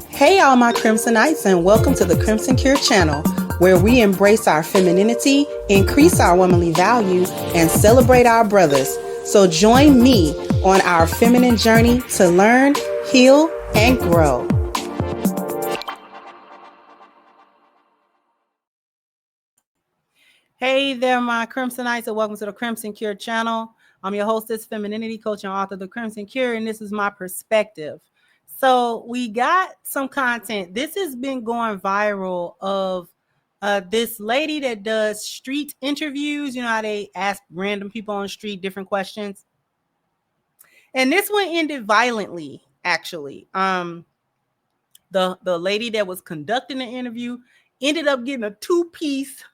Hey all my Crimsonites, and welcome to the Crimson Cure channel, where we embrace our femininity, increase our womanly values, and celebrate our brothers. So join me on our feminine journey to learn, heal, and grow. Hey there, my Crimsonites, and welcome to the Crimson Cure channel. I'm your hostess, femininity coach, and author of the Crimson Cure, and this is my perspective. So we got some content. This has been going viral of this lady that does street interviews. You know how they ask random people on the street different questions. And this one ended violently, actually. The lady that was conducting the interview ended up getting a 2-piece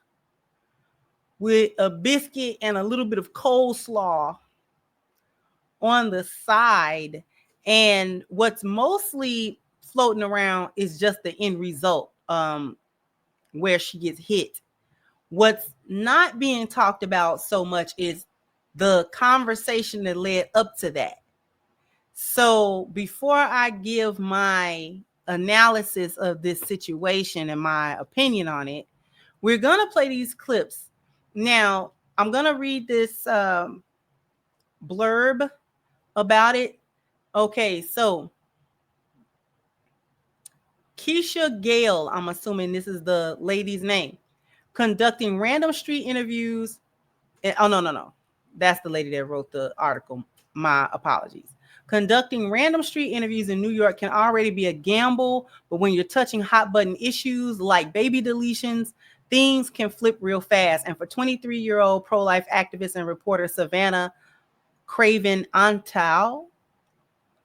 with a biscuit and a little bit of coleslaw on the side. And what's mostly floating around is just the end result, where she gets hit. What's not being talked about so much is the conversation that led up to that. So before I give my analysis of this situation and my opinion on it, we're going to play these clips. Now, I'm going to read this blurb about it. Okay, so Keisha Gale, I'm assuming this is the lady's name, conducting random street interviews. Oh, no. That's the lady that wrote the article. My apologies. Conducting random street interviews in New York can already be a gamble, but when you're touching hot button issues like baby deletions, things can flip real fast. And for 23-year-old pro-life activist and reporter Savannah Craven-Antau,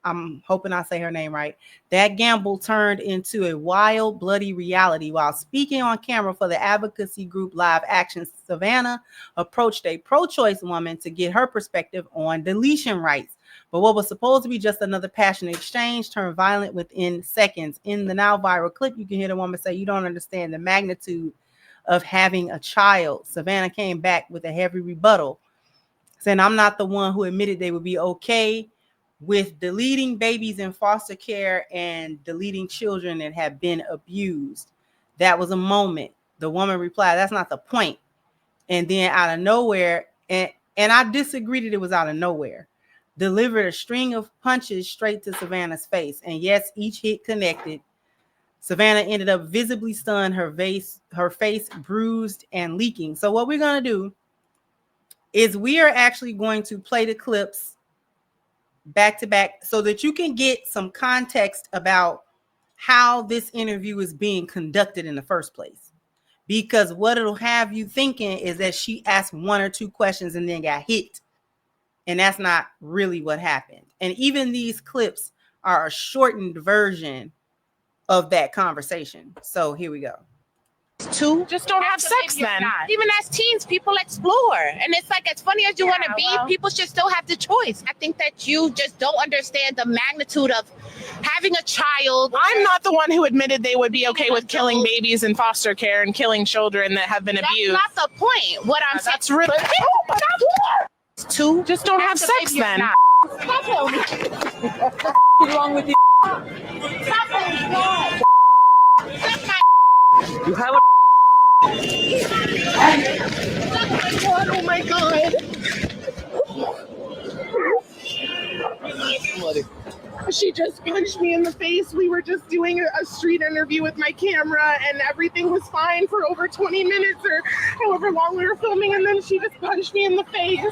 I'm hoping I say her name right, that gamble turned into a wild, bloody reality. While speaking on camera for the advocacy group Live Action, Savannah approached a pro-choice woman to get her perspective on deletion rights. But what was supposed to be just another passionate exchange turned violent within seconds. In the now viral clip, you can hear the woman say, "You don't understand the magnitude of having a child." Savannah came back with a heavy rebuttal, saying, "I'm not the one who admitted they would be okay with deleting babies in foster care and deleting children that have been abused. That was a moment." The woman replied, "That's not the point." And then out of nowhere, and I disagree that it was out of nowhere, delivered a string of punches straight to Savannah's face. And yes, each hit connected. Savannah ended up visibly stunned, her face bruised and leaking. So what we're going to do is we are actually going to play the clips back to back so that you can get some context about how this interview is being conducted in the first place. Because what it'll have you thinking is that she asked one or two questions and then got hit. And that's not really what happened. And even these clips are a shortened version of that conversation. So here we go. Two, just don't have sex then. Even as teens, people explore. And it's like, as funny as you want to be, people should still have the choice. I think that you just don't understand the magnitude of having a child. I'm not the one who admitted they would be okay with killing babies in foster care and killing children that have been abused. That's not the point. What I'm saying. That's really... Two, just don't have sex then. Stop holding. What's wrong with you? Stop holding. Stop my... You have a... Oh my god. She just punched me in the face. We were just doing a street interview with my camera and everything was fine for over 20 minutes or however long we were filming, and then she just punched me in the face.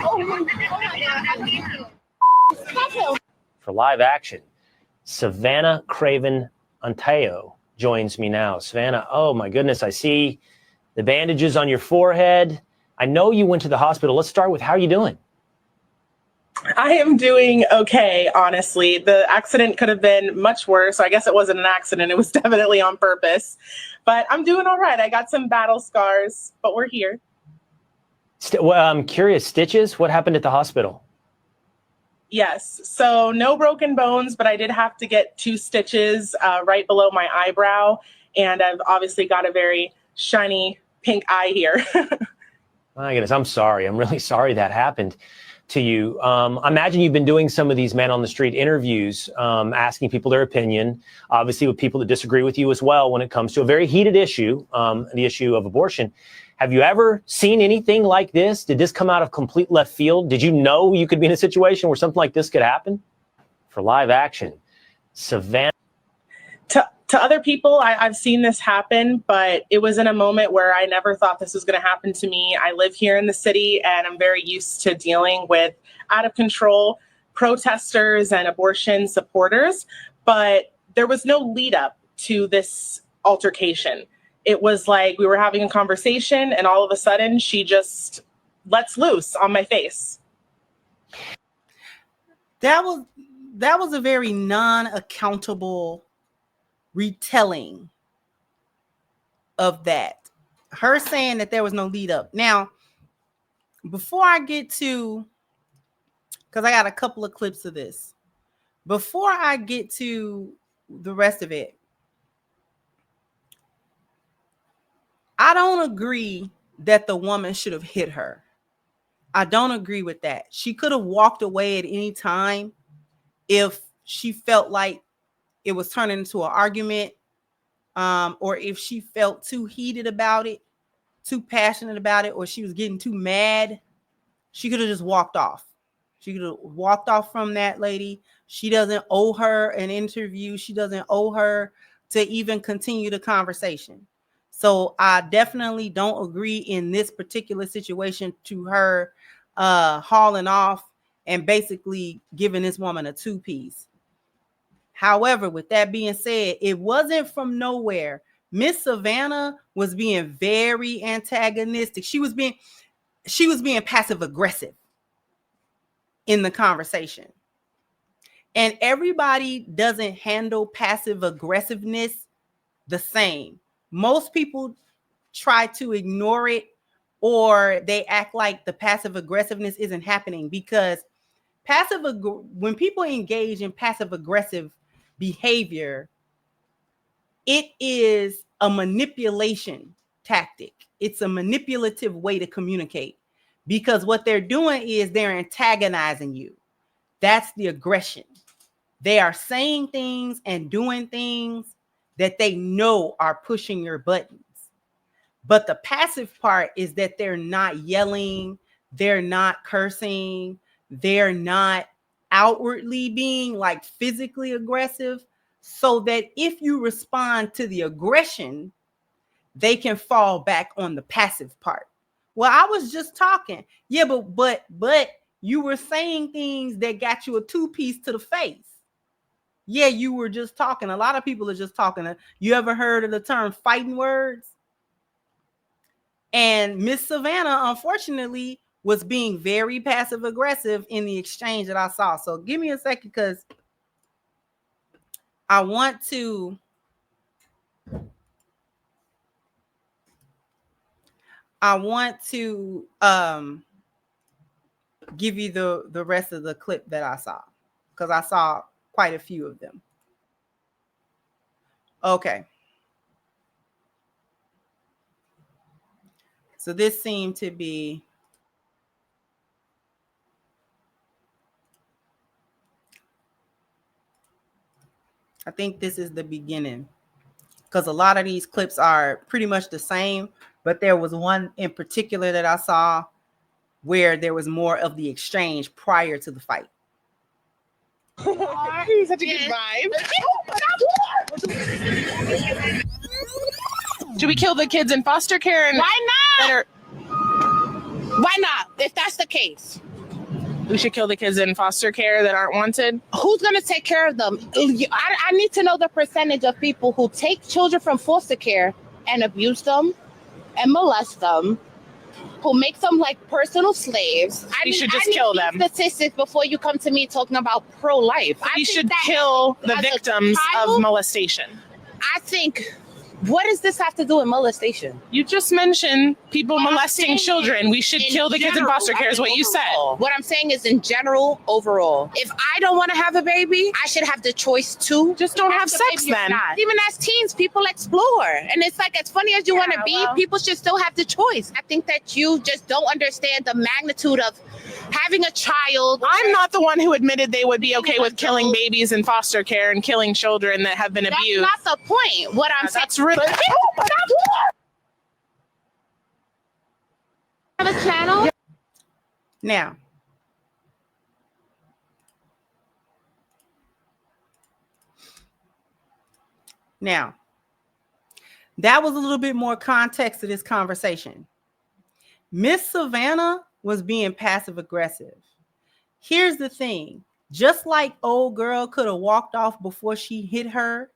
Oh my god. For Live Action, Savannah Craven-Antau joins me now. Savannah, oh my goodness, I see the bandages on your forehead. I know you went to the hospital. Let's start with, how are you doing? I am doing okay, honestly. The accident could have been much worse. I guess it wasn't an accident. It was definitely on purpose. But I'm doing all right. I got some battle scars, but we're here. Well, I'm curious, stitches? What happened at the hospital? Yes. So no broken bones, but I did have to get 2 stitches right below my eyebrow. And I've obviously got a very shiny pink eye here. My goodness, I'm sorry. I'm really sorry that happened. to you. I imagine you've been doing some of these man on the street interviews, asking people their opinion, obviously with people that disagree with you as well when it comes to a very heated issue, the issue of abortion. Have you ever seen anything like this? Did this come out of complete left field? Did you know you could be in a situation where something like this could happen? For live action, Savannah. To other people, I've seen this happen, but it was in a moment where I never thought this was going to happen to me. I live here in the city, and I'm very used to dealing with out of control protesters and abortion supporters, but there was no lead up to this altercation. It was like we were having a conversation, and all of a sudden she just lets loose on my face. That was a very non-accountable retelling of that. Her saying that there was no lead up. Now, before I get to, because I got a couple of clips of this, before I get to the rest of it, I don't agree that the woman should have hit her. I don't agree with that. She could have walked away at any time if she felt like it was turning into an argument, or if she felt too heated about it, too passionate about it, or she was getting too mad. She could have just walked off. She could have walked off from that lady. She doesn't owe her an interview. She doesn't owe her to even continue the conversation. So I definitely don't agree in this particular situation to her hauling off and basically giving this woman a two-piece. However, with that being said, it wasn't from nowhere. Miss Savannah was being very antagonistic. She was being passive aggressive in the conversation. And everybody doesn't handle passive aggressiveness the same. Most people try to ignore it, or they act like the passive aggressiveness isn't happening, because when people engage in passive aggressive behavior, it is a manipulation tactic. It's a manipulative way to communicate, because what they're doing is they're antagonizing you. That's the aggression. They are saying things and doing things that they know are pushing your buttons. But the passive part is that they're not yelling, they're not cursing, they're not outwardly being like physically aggressive, so that if you respond to the aggression, they can fall back on the passive part. Well, I was just talking. Yeah, but you were saying things that got you a two-piece to the face. Yeah, you were just talking. A lot of people are just talking. You ever heard of the term fighting words? And Miss Savannah, unfortunately, was being very passive aggressive in the exchange that I saw. So give me a second, because I want to give you the rest of the clip that I saw, because I saw quite a few of them. Okay. So this seemed to be, I think this is the beginning, because a lot of these clips are pretty much the same, but there was one in particular that I saw where there was more of the exchange prior to the fight. Such a good vibe. Should we kill the kids in foster care? Why not? Why not? If that's the case, We should kill the kids in foster care that aren't wanted. who's going to take care of them? I need to know the percentage of people who take children from foster care and abuse them and molest them, who make them like personal slaves. We should just kill them. Statistics before you come to me talking about pro-life. We should kill the victims of molestation. I think, what does this have to do with molestation? You just mentioned people molesting children. We should kill the kids in foster care is what you said. What I'm saying is, in general, overall, if I don't want to have a baby, I should have the choice to. Just don't have sex then. Even as teens, people explore. And it's like, as funny as you want to be, people should still have the choice. I think that you just don't understand the magnitude of having a child. I'm not the one who admitted they would be okay with killing babies in foster care and killing children that have been abused. That's not the point. What I'm saying. That's really. Have a channel. Now, that was a little bit more context to this conversation. Miss Savannah was being passive aggressive. Here's the thing. Just like old girl could have walked off before she hit her,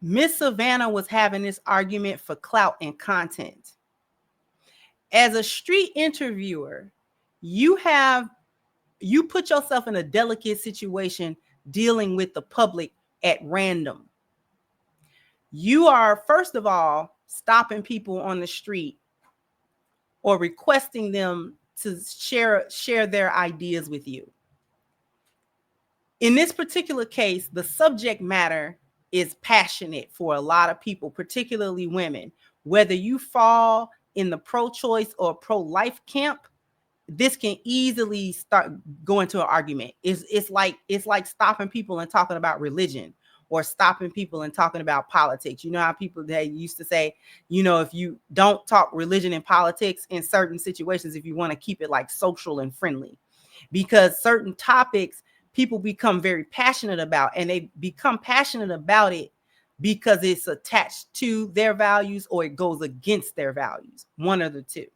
Miss Savannah was having this argument for clout and content. As a street interviewer, you put yourself in a delicate situation dealing with the public at random. You are, first of all, stopping people on the street or requesting them to share their ideas with you. In this particular case, the subject matter is passionate for a lot of people, particularly women. Whether you fall in the pro-choice or pro-life camp, this can easily start going to an argument. It's like stopping people and talking about religion, or stopping people and talking about politics. You know how people, they used to say, if you don't talk religion and politics in certain situations, if you want to keep it like social and friendly, because certain topics people become very passionate about, and they become passionate about it because it's attached to their values or it goes against their values, one of the two.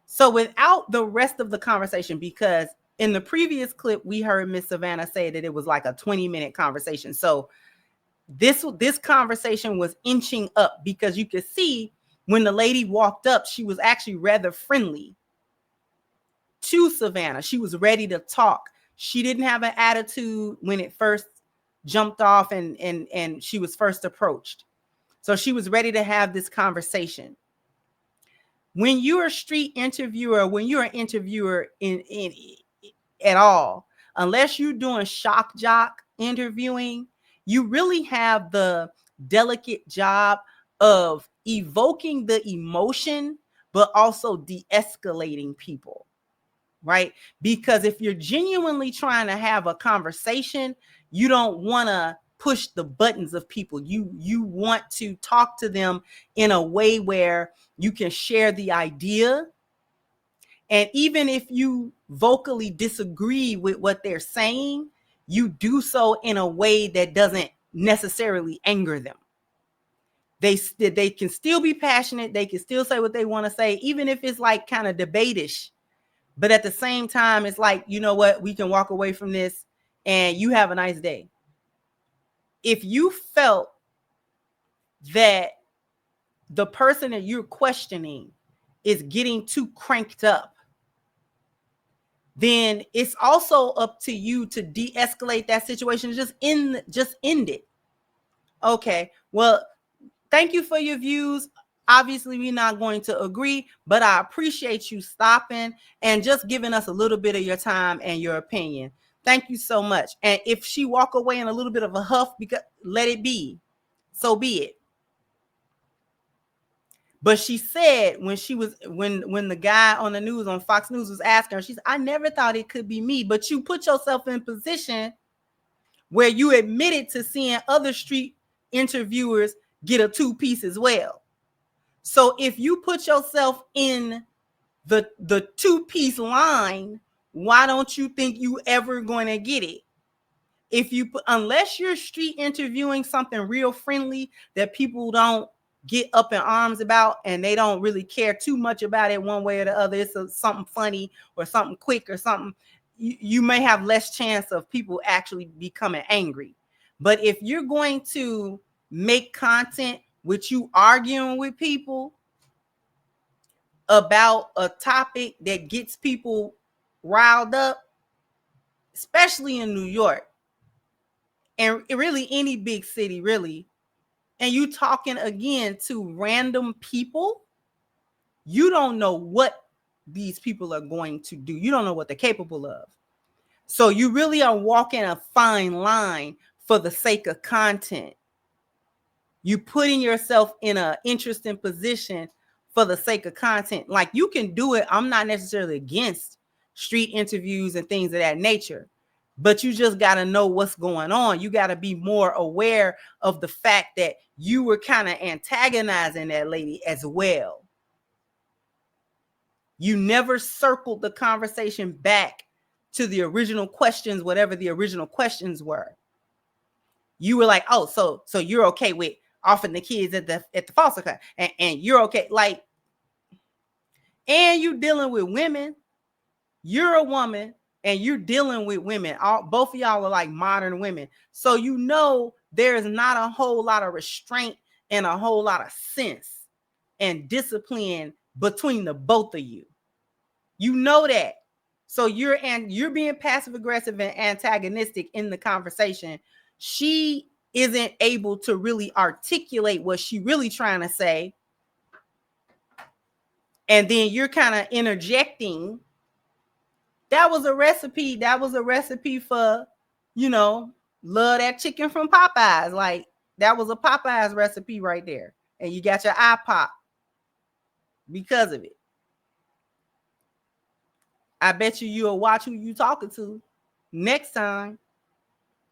So without the rest of the conversation, because in the previous clip, we heard Miss Savannah say that it was like a 20-minute conversation. So this conversation was inching up, because you could see when the lady walked up, she was actually rather friendly to Savannah. She was ready to talk. She didn't have an attitude when it first jumped off and she was first approached. So she was ready to have this conversation. When you're a street interviewer, when you're an interviewer at all, unless you're doing shock jock interviewing, you really have the delicate job of evoking the emotion, but also de-escalating people, right? Because if you're genuinely trying to have a conversation, you don't want to push the buttons of people. You want to talk to them in a way where you can share the idea. And even if you vocally disagree with what they're saying, you do so in a way that doesn't necessarily anger them. They can still be passionate. They can still say what they want to say, even if it's like kind of debate-ish. But at the same time, it's like, you know what? We can walk away from this and you have a nice day. If you felt that the person that you're questioning is getting too cranked up, then it's also up to you to de-escalate that situation. Just end it. Okay, well, thank you for your views. Obviously, we're not going to agree, but I appreciate you stopping and just giving us a little bit of your time and your opinion. Thank you so much. And if she walk away in a little bit of a huff, because let it be, so be it. But she said when the guy on the news, on Fox News, was asking her, she said, I never thought it could be me. But you put yourself in position where you admitted to seeing other street interviewers get a 2-piece as well. So if you put yourself in the 2-piece line, why don't you think you ever going to get it? Unless you're street interviewing something real friendly that people don't get up in arms about, and they don't really care too much about it one way or the other, it's something funny or something quick or something, you may have less chance of people actually becoming angry. But if you're going to make content with you arguing with people about a topic that gets people riled up, especially in New York and really any big city, really, and you talking again to random people, you don't know what these people are going to do. You don't know what they're capable of. So you really are walking a fine line for the sake of content. You putting yourself in an interesting position for the sake of content. Like, you can do it. I'm not necessarily against street interviews and things of that nature, but you just got to know what's going on. You got to be more aware of the fact that you were kind of antagonizing that lady as well. You never circled the conversation back to the original questions, whatever the original questions were. You were like, oh, so you're okay with offering the kids at the foster care, and you're okay, like, and you dealing with women. You're a woman and you're dealing with women. Both of y'all are like modern women. So you know there's not a whole lot of restraint and a whole lot of sense and discipline between the both of you. You know that. So you're being passive aggressive and antagonistic in the conversation. She isn't able to really articulate what she really trying to say. And then you're kind of interjecting. That was a recipe. That was a recipe for, love that chicken from Popeyes. Like, that was a Popeyes recipe right there. And you got your eye pop because of it. I bet you'll watch who you talking to next time.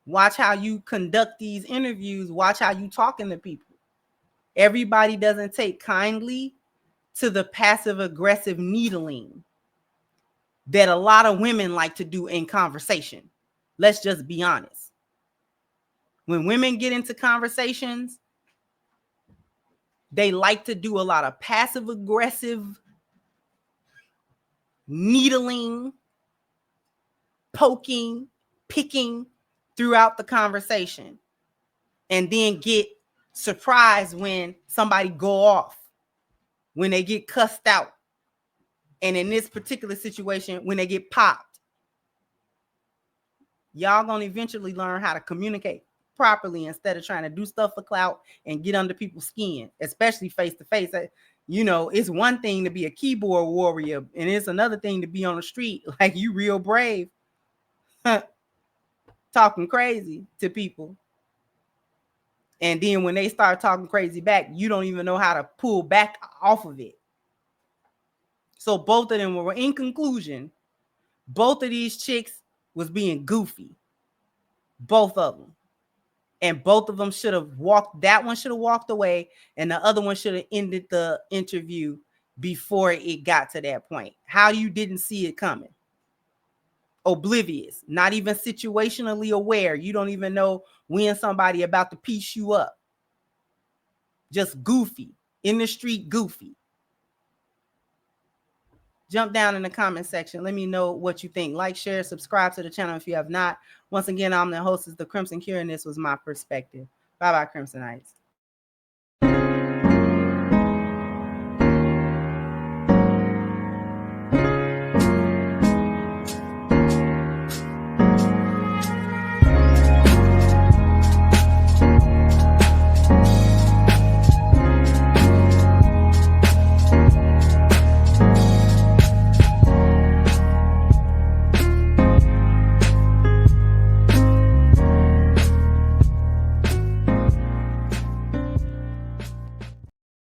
Watch how you conduct these interviews. Watch how you talking to people. Everybody doesn't take kindly to the passive aggressive needling that a lot of women like to do in conversation. Let's just be honest. When women get into conversations, they like to do a lot of passive aggressive needling, poking, picking throughout the conversation, and then get surprised when somebody go off, when they get cussed out. And in this particular situation, when they get popped. Y'all gonna eventually learn how to communicate properly instead of trying to do stuff for clout and get under people's skin, especially face to face. It's one thing to be a keyboard warrior, and it's another thing to be on the street like you real brave, talking crazy to people. And then when they start talking crazy back, you don't even know how to pull back off of it. So both of them were, in conclusion, both of these chicks was being goofy. Both of them. And both of them should have walked. That one should have walked away. And the other one should have ended the interview before it got to that point. How you didn't see it coming? Oblivious. Not even situationally aware. You don't even know when somebody about to piece you up. Just goofy. In the street, goofy. Jump down in the comment section. Let me know what you think. Like, share, subscribe to the channel if you have not. Once again, I'm the hostess, The Crimson Cure, and this was my perspective. Bye-bye, Crimsonites.